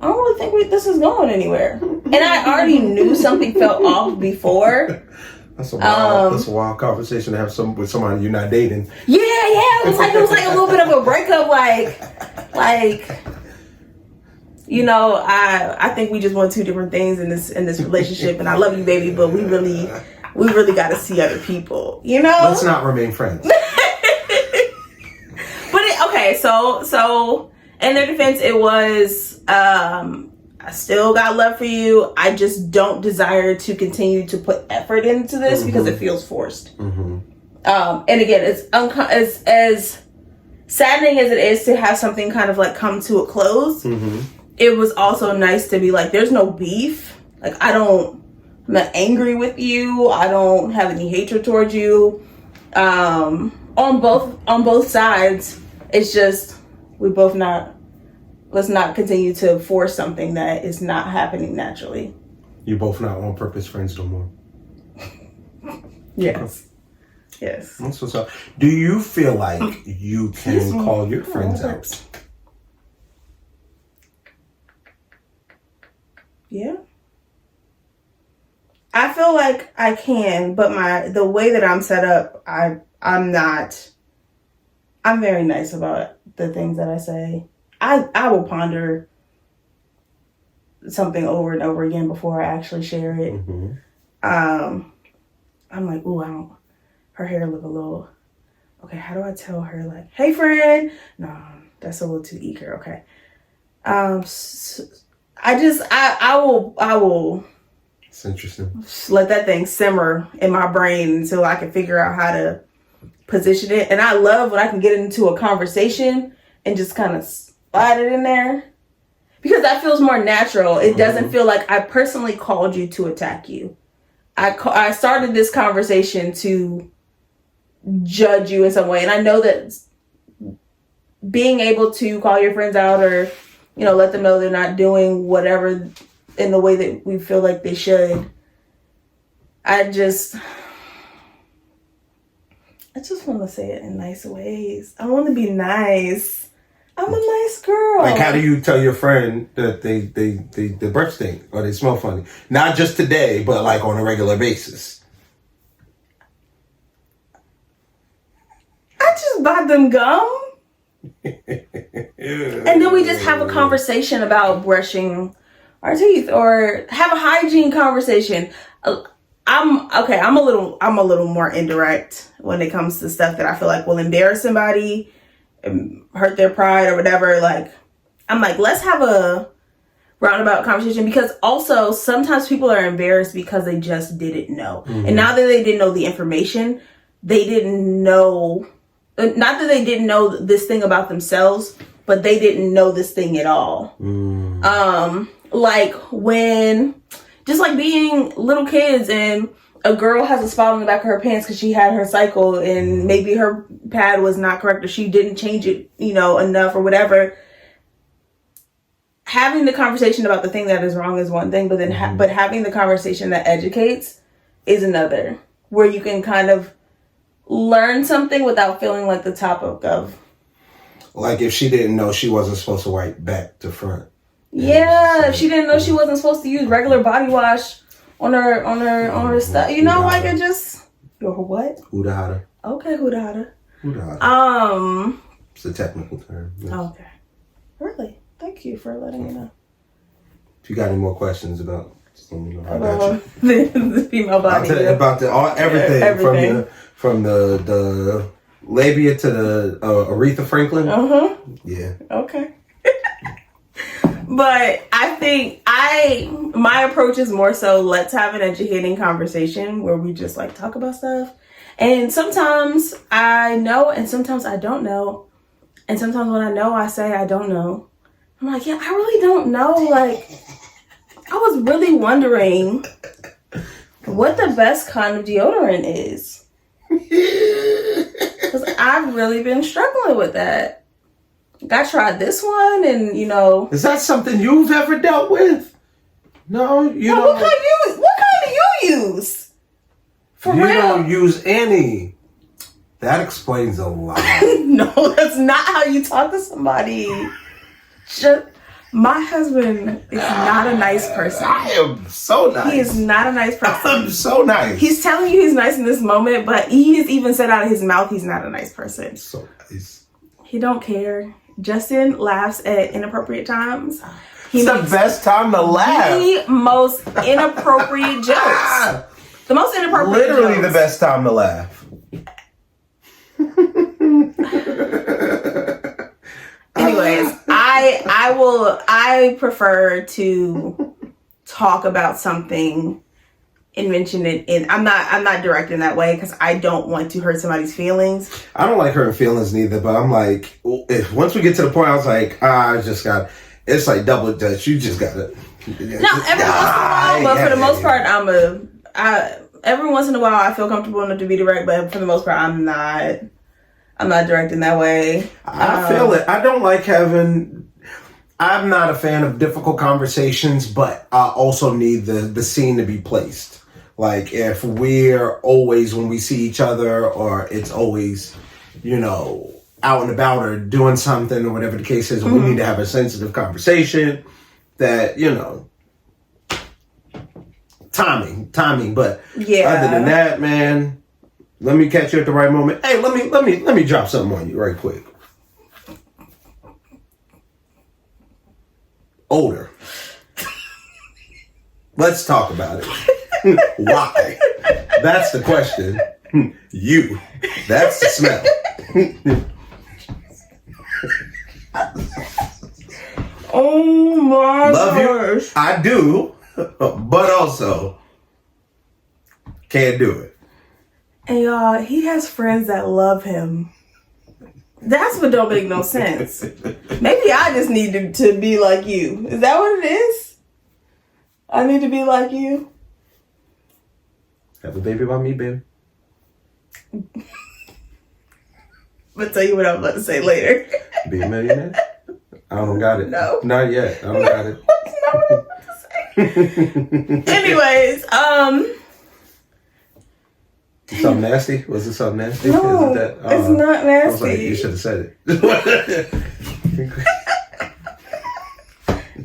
really think this is going anywhere. And I already knew something felt off before. That's a wild conversation to have with somebody you're not dating. Yeah. It was like a little bit of a breakup, I think we just want 2 different things in this relationship, and I love you, baby, but we really got to see other people, Let's not remain friends. But so in their defense, it was, I still got love for you. I just don't desire to continue to put effort into this because it feels forced. And again, it's as saddening as it is to have something kind of like come to a close. It was also nice to be like, there's no beef. Like, I'm not angry with you. I don't have any hatred towards you. On both sides, it's just let's not continue to force something that is not happening naturally. You both not on purpose friends no more. Yes. Yes. That's what's up. Do you feel like you can call your friends out? Yeah. I feel like I can, but the way that I'm set up, I'm very nice about the things that I say. I will ponder something over and over again before I actually share it. I'm like, ooh, her hair look a little okay, how do I tell her, like, hey, friend? No, that's a little too eager. Okay. I will. It's interesting. Let that thing simmer in my brain until I can figure out how to position it. And I love when I can get into a conversation and just kind of slide it in there. Because that feels more natural. It doesn't feel like I personally called you to attack you. I started this conversation to judge you in some way. And I know that being able to call your friends out or, let them know they're not doing whatever in the way that we feel like they should. I just want to say it in nice ways. I want to be nice. I'm a nice girl. Like, how do you tell your friend that they breath stink or they smell funny? Not just today, but like on a regular basis. I just buy them gum. And then we just have a conversation about brushing our teeth or have a hygiene conversation. I'm a little more indirect when it comes to stuff that I feel like will embarrass somebody, hurt their pride or whatever. Like, I'm like, let's have a roundabout conversation, because also sometimes people are embarrassed because they just didn't know. And now that they didn't know the information, they didn't know, not that they didn't know this thing about themselves, but they didn't know this thing at all. Like when, just like being little kids and a girl has a spot on the back of her pants because she had her cycle and maybe her pad was not correct or she didn't change it, enough or whatever. Having the conversation about the thing that is wrong is one thing, but then but having the conversation that educates is another, where you can kind of learn something without feeling like the topic of. Like if she didn't know she wasn't supposed to wipe back to front. Yeah, if she didn't know she wasn't supposed to use regular body wash on her stuff. Like it just. Your what? Huda hada. Okay, huda hada. Huda hada. It's a technical term. Yes. Okay. Really? Thank you for letting me know. If you got any more questions about, I got you. the female body. About everything. From the labia to the Aretha Franklin. Yeah. Okay. But I think my approach is more so, let's have an educating conversation where we just like talk about stuff. And sometimes I know and sometimes I don't know. And sometimes when I know, I say I don't know. I'm like, yeah, I really don't know. Like, I was really wondering what the best kind of deodorant is. Because I've really been struggling with that. I tried this one and, Is that something you've ever dealt with? No, you don't. What kind do you use? For real? You don't use any. That explains a lot. No, that's not how you talk to somebody. My husband is not a nice person. I am so nice. He is not a nice person. I'm so nice. He's telling you he's nice in this moment, but he has even said out of his mouth he's not a nice person. So nice. He don't care. Justin laughs at inappropriate times. It's the best time to laugh. The most inappropriate jokes. The most inappropriate Literally jokes. the best time to laugh. Anyways, I prefer to talk about something and mention it, and I'm not direct in that way because I don't want to hurt somebody's feelings. I don't like hurting feelings neither, but I'm like, if once we get to the point, I was like, I just got. It's like double dutch. You just got it. No, every once in a while, but for the most part, every once in a while I feel comfortable enough to be direct, but for the most part, I'm not direct in that way. I feel it. I don't like having. I'm not a fan of difficult conversations, but I also need the scene to be placed. Like if we're always when we see each other, or it's always, out and about or doing something or whatever the case is, we need to have a sensitive conversation. That timing. But other than that, man, let me catch you at the right moment. Hey, let me drop something on you right quick. Odor. Let's talk about it. Why? That's the question. You. That's the smell. Oh my Love gosh. you. I do. But also, can't do it. And y'all, he has friends that love him. That's what don't make no sense. Maybe I just need to be like you. Is that what it is? I need to be like you? Have a baby by me, baby. I'm gonna tell you what I'm about to say later. Be a millionaire? I don't got it. No. Not yet. I don't got it. That's not what I'm about to say. Anyways, Something nasty? Was it something nasty? no, Is it that? it's not I was like, nasty. you should have said it.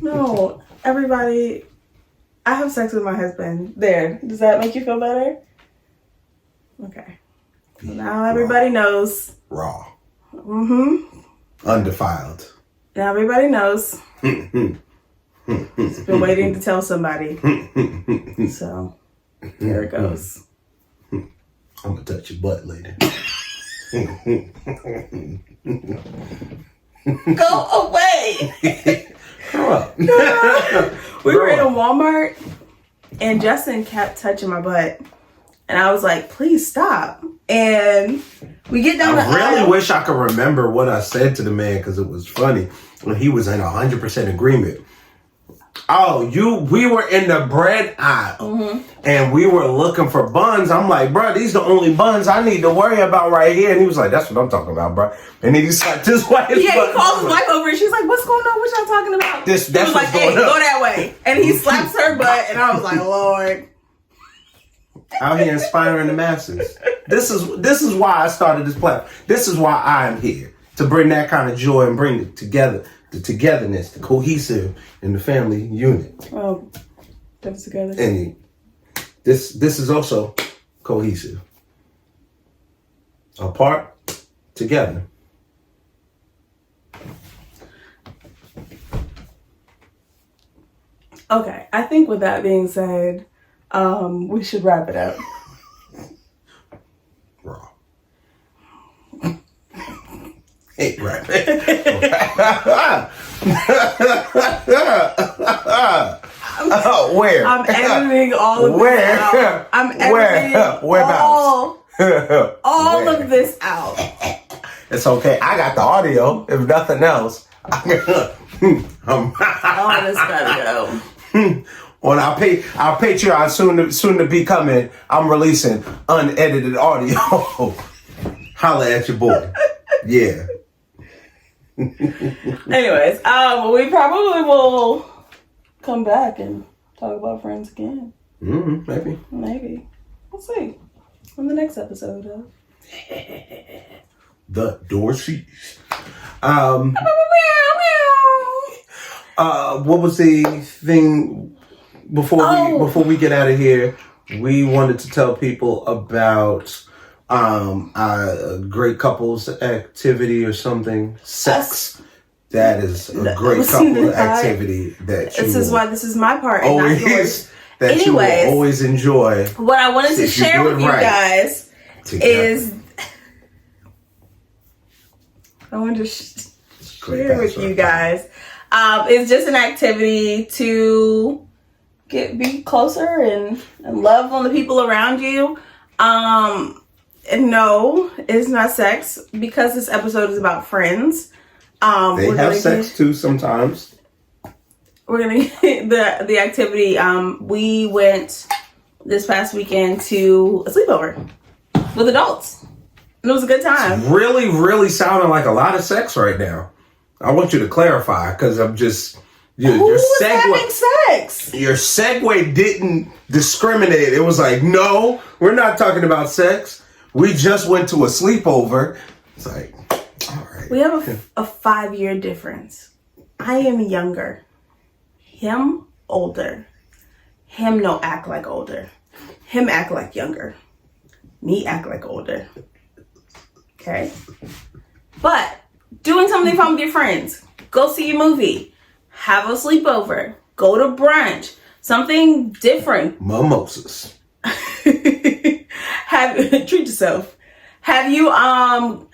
No, everybody, I have sex with my husband. There. Does that make you feel better? Okay. So now everybody knows. Raw. Mm-hmm. Undefiled. Now everybody knows. Just been waiting to tell somebody. So, here it goes. I'm gonna touch your butt later. Go away! Grow up. We were in a Walmart and Justin kept touching my butt. And I was like, please stop. And we get down the aisle. I really wish I could remember what I said to the man because it was funny when he was in 100% agreement. Oh, we were in the bread aisle and we were looking for buns. I'm like, bro, these the only buns I need to worry about right here. And he was like, that's what I'm talking about, bro. And then he slapped his wife. Yeah, he calls his wife over and she's like, what's going on? What y'all talking about? He was like, hey, go that way. And he slaps her butt and I was like, Lord. Out here inspiring the masses. This is why I started this platform. This is why I am here. To bring that kind of joy and bring it together. The togetherness, the cohesive in the family unit. Oh, that's together. And this is also cohesive. Apart, together. Okay, I think with that being said, we should wrap it up. Raw. Hey, right. Where? I'm editing all of this out. I'm editing all of this out. It's okay. I got the audio. If nothing else, All this gotta go. on our Patreon soon to be coming, I'm releasing unedited audio. Holla at your boy. Yeah. Anyways, we probably will come back and talk about Friends again. Maybe. We'll see. On the next episode of The Dorseys. What was the thing before we get out of here? We wanted to tell people about a great couples activity or something. Sex. That is a great couple activity that you this is why this is my part and not yours. That anyways, you will always enjoy. What I wanted to share with you guys is it's just an activity to be closer and love on the people around you. And no, it's not sex because this episode is about friends. They have sex too sometimes. We're gonna get the activity. We went this past weekend to a sleepover with adults, and it was a good time. It's really, really sounding like a lot of sex right now. I want you to clarify because I'm just your was having sex? Your segue didn't discriminate. It was like, no, we're not talking about sex. We just went to a sleepover. It's like, all right. We have a 5-year difference. I am younger. Him older. Him no act like older. Him act like younger. Me act like older. Okay? But doing something fun with your friends. Go see a movie. Have a sleepover. Go to brunch. Something different. Mimosas. Treat yourself. Have you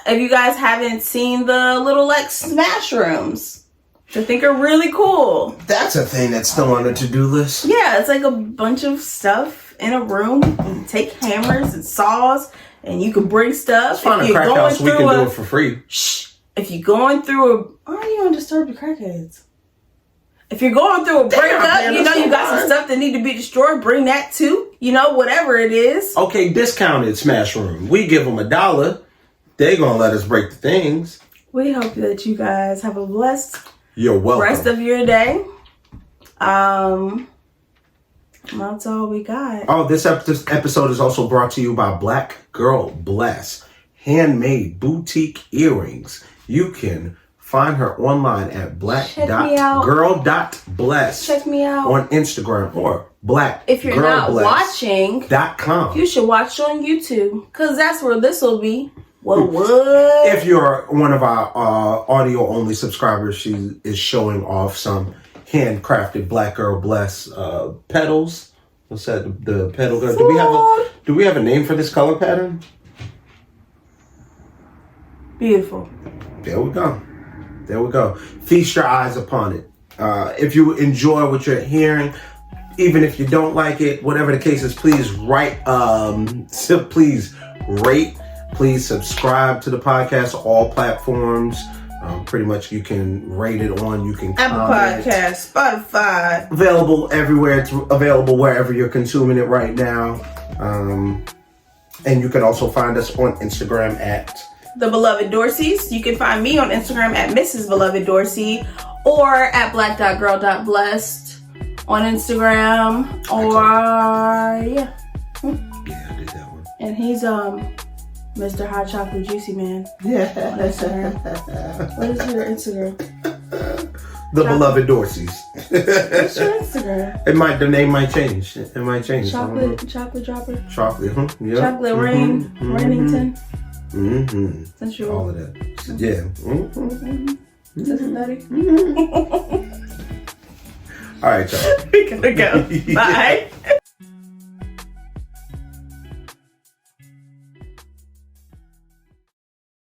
if you guys haven't seen the little like smash rooms, which I think are really cool. That's a thing that's still on the to-do list. Yeah, it's like a bunch of stuff in a room. You take hammers and saws, and you can bring stuff. Find a crack house, we can do it for free. Shh. If you're going through a, why are you gonna disturb the crackheads? If you're going through a breakup, you know you got some stuff that need to be destroyed. Bring that too. You know, whatever it is. Okay, discounted smash room. We give them $1. They gonna let us break the things. We hope that you guys have a blessed You're welcome. rest of your day. That's all we got. Oh, this episode is also brought to you by Black Girl Bless, handmade boutique earrings. You can find her online at black.girl.bless. Check me out on Instagram or black. If you're not watching, .com. you should watch on YouTube because that's where this will be. What? If you're one of our audio only subscribers, she is showing off some handcrafted Black Girl Bless petals. What's that? The petal gun. Do we have a name for this color pattern? Beautiful. There we go. There we go. Feast your eyes upon it. If you enjoy what you're hearing, even if you don't like it, whatever the case is, please please rate, please subscribe to the podcast, all platforms. Pretty much you can rate it on, you can Apple Podcast, Spotify. Available everywhere. It's available wherever you're consuming it right now. And you can also find us on Instagram at The Beloved Dorseys. You can find me on Instagram at Mrs. Beloved Dorsey or at black.girl.blessed on Instagram. Yeah, I did that one. And he's Mr. Hot Chocolate Juicy Man. Yeah. On Instagram. What is your Instagram? The Beloved Dorseys. What's your Instagram? The name might change. It might change. Chocolate dropper. Chocolate, yeah. Chocolate rain, Rainington. Mm-hmm. That's your all of that. Yeah. That's nutty. All right, y'all. We gotta go. Bye.